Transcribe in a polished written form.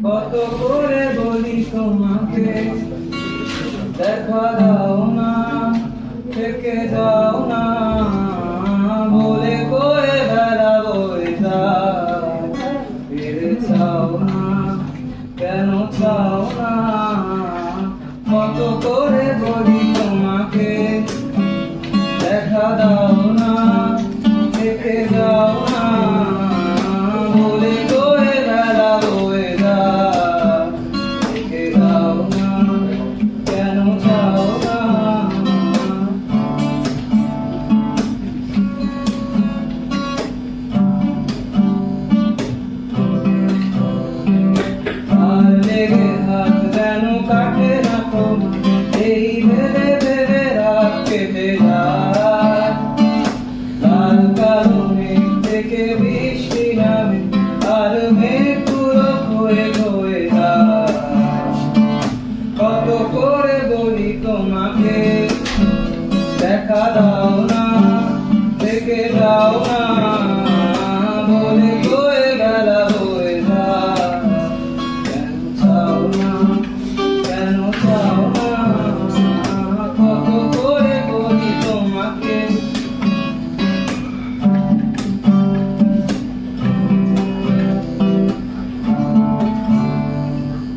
কত করে বলি তোমাকে দেখা দাও না, থেকে যাও না, বলে কয়ে বেড়া বয়ে যায়, ফিরে চাও না, কেন চাও না? কত করে বলি তোমাকে দেখা দাও না, থেকে যাও না, বলে কয়ে বেড়া বয়ে যায়, থেকে যাও না, কেন চাও না? আর লেগে হাত যেন কাটে না তোমার, এই ভেবে ভেবে রাত কেটে যায়। লাল কালো মেঘ থেকে বৃষ্টি নামে, আর মেঘ পুরো হয়ে হয়ে যায়। কত করে বলি তোমাকে দেখা দাও